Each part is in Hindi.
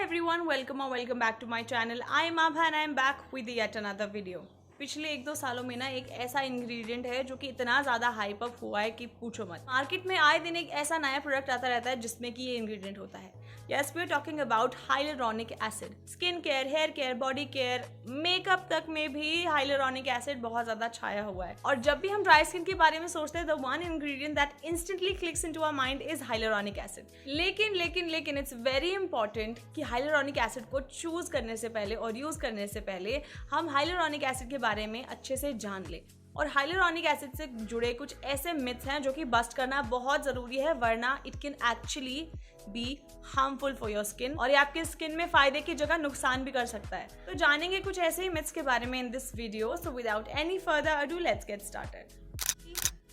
everyone, welcome or welcome back to my channel. I am Abha and I am back with yet another video. पिछले 1-2 सालों में ना एक ऐसा इंग्रेडिएंट है जो कि इतना ज़्यादा हाइप अप हुआ है कि पूछो मत। मार्केट में आए दिन एक ऐसा नया प्रोडक्ट आता रहता है जिसमें कि ये इंग्रेडिएंट होता है। Yes, we are talking about hyaluronic acid. Skin care, hair care, body care, makeup तक में भी हाइलुरोनिक एसिड बहुत ज़्यादा छाया हुआ है। और जब भी हम ड्राई स्किन के बारे में सोचते हैं, the one ingredient that instantly clicks into our mind is hyaluronic acid. लेकिन इट्स वेरी इंपॉर्टेंट कि हाइलुरोनिक एसिड को चूज करने से पहले और यूज करने से पहले हम हाइलुरोनिक एसिड के बारे में अच्छे से जान ले। और हाइलुरोनिक एसिड से जुड़े कुछ ऐसे मिथ्स हैं जो कि बस्ट करना बहुत जरूरी है, वरना it can actually be harmful for your skin और ये आपके स्किन में फायदे की जगह नुकसान भी कर सकता है। तो जानेंगे कुछ ऐसे ही मिथ्स के बारे में in this video. So without any further ado let's get started.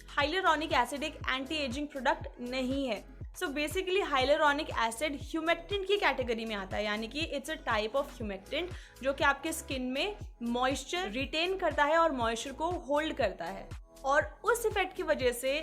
Hyaluronic acid एक एंटी एजिंग प्रोडक्ट नहीं है। So basically hyaluronic acid humectant की कैटेगरी में आता है, यानी कि it's a type of humectant जो कि आपके स्किन में मॉइस्चर रिटेन करता है और मॉइस्चर को होल्ड करता है। और उस इफेक्ट की वजह से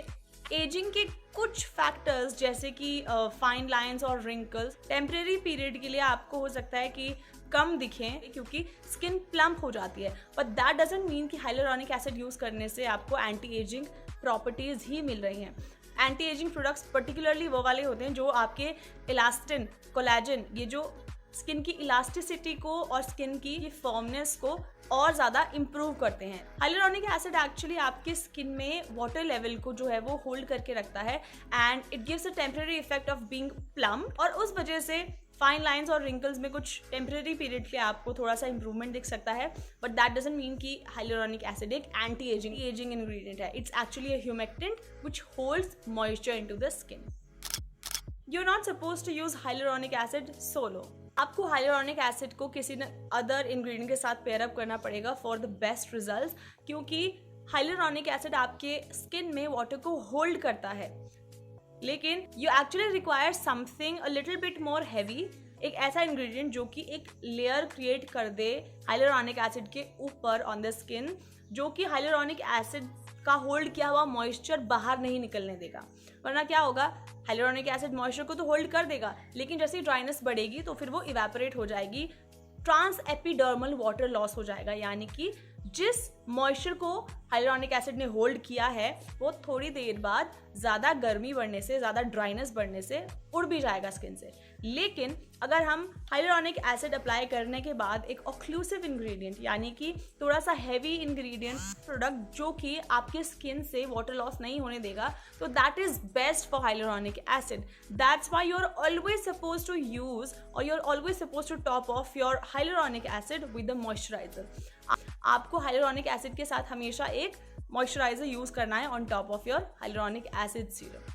एजिंग के कुछ फैक्टर्स जैसे कि फाइन लाइंस और रिंकल्स टेम्परेरी पीरियड के लिए आपको हो सकता है कि कम दिखें क्योंकि स्किन प्लम्प हो जाती है, बट दैट डजंट मीन कि हाइलुरोनिक एसिड यूज करने से आपको एंटी एजिंग प्रॉपर्टीज ही मिल रही हैं। एंटी एजिंग प्रोडक्ट्स पर्टिकुलरली वो वाले होते हैं जो आपके इलास्टिन, कोलेजन, ये जो स्किन की इलास्टिसिटी को और स्किन की फर्मनेस को और ज़्यादा इम्प्रूव करते हैं। हाइलुरोनिक एसिड एक्चुअली आपके स्किन में वाटर लेवल को जो है वो होल्ड करके रखता है and it gives a temporary effect of being plump, और उस वजह से फाइन लाइंस और रिंकल्स में कुछ टेम्परेरी पीरियड के लिए आपको थोड़ा सा इंप्रूवमेंट दिख सकता है, बट दैट डजंट मीन कि हाइलुरोनिक एसिड एक एंटी एजिंग इंग्रेडिएंट है। It's actually a humectant which holds moisture into the skin. You are not supposed to use hyaluronic acid solo. आपको हाइलुरोनिक एसिड को किसी अदर इंग्रेडिएंट के साथ पेयर अप करना पड़ेगा फॉर द बेस्ट रिजल्ट्स, क्योंकि हाइलुरोनिक एसिड आपके स्किन में वाटर को होल्ड करता है। लेकिन you actually require something a little bit more heavy, एक ऐसा इंग्रेडिएंट जो कि एक लेयर क्रिएट कर दे हाइलुरोनिक एसिड के ऊपर ऑन द स्किन, जो कि हाइलुरोनिक एसिड का होल्ड किया हुआ मॉइस्चर बाहर नहीं निकलने देगा। वरना क्या होगा, हाइलुरोनिक एसिड मॉइस्चर को तो होल्ड कर देगा, लेकिन जैसे ही ड्राइनेस बढ़ेगी तो फिर वो इवेपोरेट हो जाएगी, ट्रांस एपिडर्मल वाटर लॉस हो जाएगा, यानी कि जिस मॉइस्चर को हाइलुरोनिक एसिड ने होल्ड किया है वो थोड़ी देर बाद ज़्यादा गर्मी बढ़ने से, ज़्यादा ड्राइनेस बढ़ने से उड़ भी जाएगा स्किन से। लेकिन अगर हम हाइलुरोनिक एसिड अप्लाई करने के बाद एक ऑक्लूसिव इंग्रेडिएंट, यानी कि थोड़ा सा हैवी इंग्रेडिएंट प्रोडक्ट जो कि आपके स्किन से वाटर लॉस नहीं होने देगा, तो that is best for hyaluronic acid. That's why you are always suppose to use और you are always suppose to top of your hyaluronic acid with the moisturiser. आपको हाइलुरोनिक एसिड के साथ हमेशा एक मॉइस्चराइजर यूज करना है on top of your hyaluronic acid serum.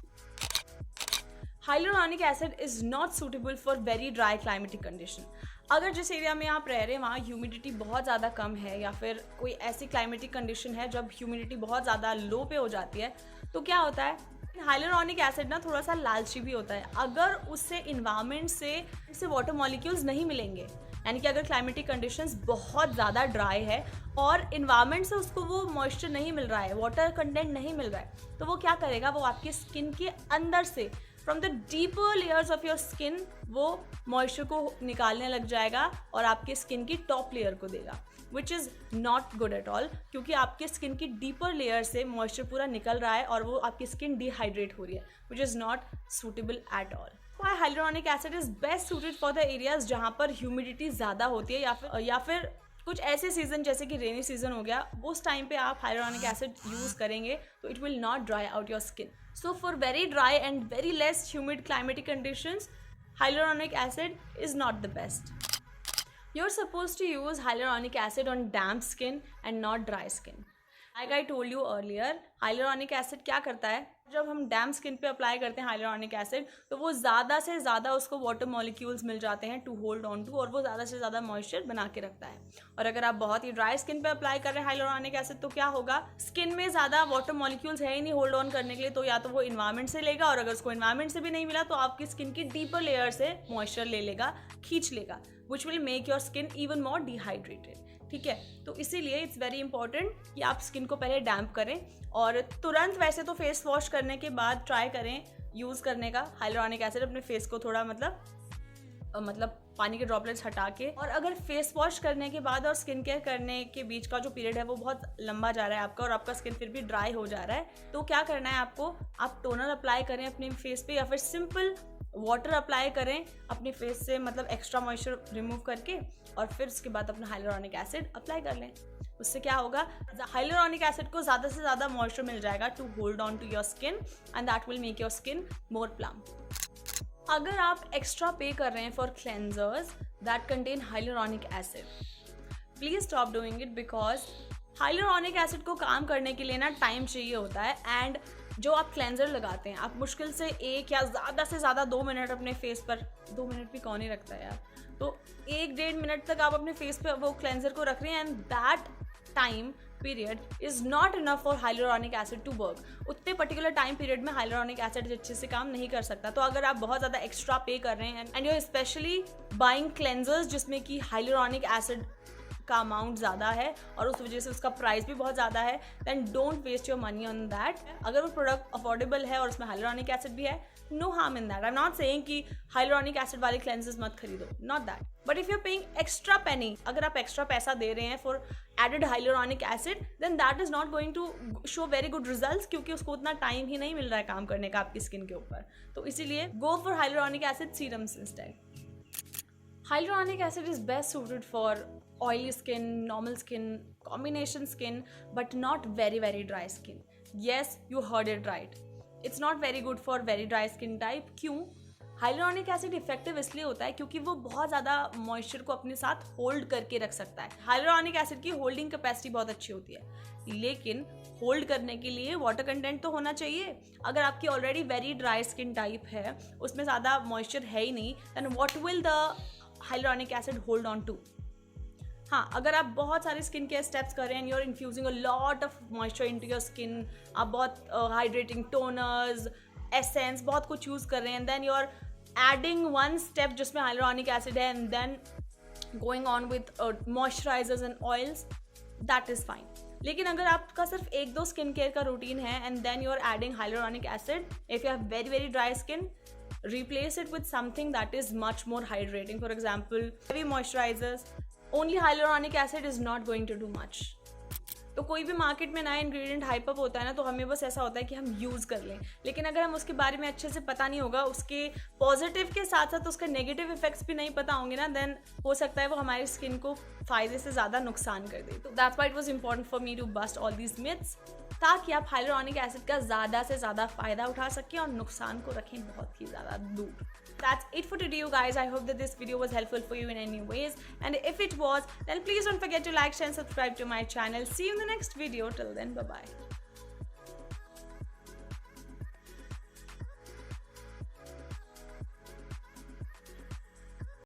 Hyaluronic acid is not suitable for very dry climatic condition. अगर जिस एरिया में आप रह रहे हैं वहाँ ह्यूमिडिटी बहुत ज़्यादा कम है, या फिर कोई ऐसी क्लाइमेटिक कंडीशन है जब ह्यूमिडिटी बहुत ज़्यादा लो पे हो जाती है, तो क्या होता है, हाइलुरोनिक एसिड ना थोड़ा सा लालची भी होता है। अगर उससे इन्वायरमेंट से वाटर मॉलिक्यूल्स नहीं मिलेंगे, यानी कि अगर क्लाइमेटिक कंडीशंस बहुत ज़्यादा ड्राई है और इन्वायरमेंट से उसको वो मॉइस्चर नहीं मिल रहा है, वाटर कंटेंट नहीं मिल रहा है, तो वो क्या करेगा, वो आपके स्किन के अंदर से from the deeper layers of your skin वो मॉइस्चर को निकालने लग जाएगा और आपके स्किन की टॉप लेयर को देगा, which is not good at all, क्योंकि आपके स्किन की डीपर लेयर से मॉइस्चर पूरा निकल रहा है और वो आपकी स्किन डिहाइड्रेट हो रही है, which is not suitable at all. Why hyaluronic acid is best suited for the areas जहाँ पर ह्यूमिडिटी ज़्यादा होती है, या फिर कुछ ऐसे सीजन जैसे कि रेनी सीजन हो गया, उस टाइम पे आप हाइलुरोनिक एसिड यूज़ करेंगे तो it will not dry out your skin. So for very dry and very less humid climatic conditions hyaluronic acid is not the best. You are suppose to use hyaluronic acid on damp skin and not dry skin. Like I told you earlier, hyaluronic acid क्या करता है, जब हम डैम्प स्किन पे अप्लाई करते हैं हाइलुरोनिक एसिड तो वो ज़्यादा से ज़्यादा उसको वाटर मॉलिक्यूल्स मिल जाते हैं टू होल्ड ऑन टू, और वो ज़्यादा से ज़्यादा मॉइस्चर बना के रखता है। और अगर आप बहुत ही ड्राई स्किन पे अप्लाई कर रहे हैं हाइलुरोनिक एसिड तो क्या होगा, स्किन में ज़्यादा वाटर मॉलिक्यूल्स है ही नहीं होल्ड ऑन करने के लिए, तो या तो वो इन्वायरमेंट से लेगा, और अगर उसको इन्वायरमेंट से भी नहीं मिला तो आपकी स्किन की डीपर लेयर से मॉइस्चर ले लेगा, खींच लेगा, which will make your skin even more dehydrated. ठीक है, तो इसीलिए इट्स वेरी इंपॉर्टेंट कि आप स्किन को पहले डैम्प करें और तुरंत, वैसे तो फेस वॉश करने के बाद ट्राई करें यूज़ करने का हाइलुरोनिक एसिड, अपने फेस को थोड़ा मतलब मतलब पानी के ड्रॉपलेट्स हटा के। और अगर फेस वॉश करने के बाद और स्किन केयर करने के बीच का जो पीरियड है वो बहुत लंबा जा रहा है आपका और आपका स्किन फिर भी ड्राई हो जा रहा है, तो क्या करना है आपको, आप टोनर अप्लाई करें अपने फेस पे या फिर सिंपल वाटर अप्लाई करें अपने फेस से, मतलब एक्स्ट्रा मॉइस्चर रिमूव करके, और फिर उसके बाद अपना हाइलुरोनिक एसिड अप्लाई कर लें। उससे क्या होगा, हाइलुरोनिक एसिड को ज़्यादा से ज़्यादा मॉइस्चर मिल जाएगा to hold on to your skin and that will make your skin more plump. अगर आप एक्स्ट्रा पे कर रहे हैं for cleansers that contain hyaluronic acid, please stop doing it, because hyaluronic acid को काम करने के लिए ना टाइम चाहिए होता है। एंड जो आप क्लेंजर लगाते हैं, आप मुश्किल से 1 या ज़्यादा से ज़्यादा 2 मिनट अपने फेस पर, 2 मिनट भी कौन ही रखता है यार, तो 1-1.5 मिनट तक आप अपने फेस पे वो क्लेंजर को रख रहे हैं and that time period is not enough for hyaluronic acid to work. उतने पर्टिकुलर टाइम पीरियड में हाइलुरोनिक एसिड अच्छे से काम नहीं कर सकता। तो अगर आप बहुत ज़्यादा एक्स्ट्रा पे कर रहे हैं and you are specially buying cleansers जिसमें कि हाइलुरोनिक एसिड का अमाउंट ज़्यादा है और उस वजह से उसका प्राइस भी बहुत ज़्यादा है, then don't waste your money on that. अगर वो प्रोडक्ट अफोर्डेबल है और उसमें हाइलुरोनिक एसिड भी है, no harm in that. I am not saying कि हाइलुरोनिक एसिड वाले क्लेंसेस मत खरीदो, not that. But if you are paying extra penny, अगर आप एक्स्ट्रा पैसा दे रहे हैं for added hyaluronic acid, then that is not going to show very good results, क्योंकि उसको उतना टाइम ही नहीं मिल रहा है काम करने का आपकी स्किन के ऊपर। तो इसीलिए go for hyaluronic acid serums instead. Hyaluronic acid is best suited for oily skin, normal skin, combination skin, but not very dry skin. Yes, you heard it right. It's not very good for very dry skin type. क्यों? हाइलुरोनिक एसिड इफेक्टिव इसलिए होता है क्योंकि वो बहुत ज़्यादा मॉइस्चर को अपने साथ होल्ड करके रख सकता है। हाइलुरोनिक एसिड की होल्डिंग कैपेसिटी बहुत अच्छी होती है, लेकिन होल्ड करने के लिए वाटर कंटेंट तो होना चाहिए। अगर आपकी already very dry skin type है, उसमें ज़्यादा मॉइस्चर है ही नहीं, then what will the hyaluronic acid hold on to. हाँ, अगर आप बहुत सारे स्किन केयर स्टेप्स कर रहे हैं, you are infusing a lot of moisture into your skin, आप बहुत हाइड्रेटिंग टोनर्स, एसेंस, बहुत कुछ यूज़ कर रहे हैं, then you are adding one step जिसमें हाइलुरोनिक एसिड है and then going on with moisturisers and oils, that is fine. लेकिन अगर आपका सिर्फ 1-2 स्किन केयर का रूटीन है and then you are adding hyaluronic acid, if you have very dry skin, replace it with something that is much more hydrating. For example, heavy moisturizers. Only hyaluronic acid is not going to do much. तो कोई भी मार्केट में नया इंग्रेडिएंट हाइप अप होता है ना, तो हमें बस ऐसा होता है कि हम यूज़ कर लें, लेकिन अगर हम उसके बारे में अच्छे से पता नहीं होगा, उसके पॉजिटिव के साथ साथ उसके नेगेटिव इफेक्ट्स भी नहीं पता होंगे ना, देन हो सकता है वो हमारी स्किन को फ़ायदे से ज़्यादा नुकसान कर दे। तो that's why it was important for me to bust all these myths, ताकि आप हाइलुरोनिक एसिड का ज़्यादा से ज़्यादा फ़ायदा उठा सकें और नुकसान को रखें बहुत ही ज़्यादा दूर। That's it for today, you guys. I hope that this video was helpful for you in any ways. And if it was, then please don't forget to like, share, and subscribe to my channel. See you in the next video. Till then, bye-bye.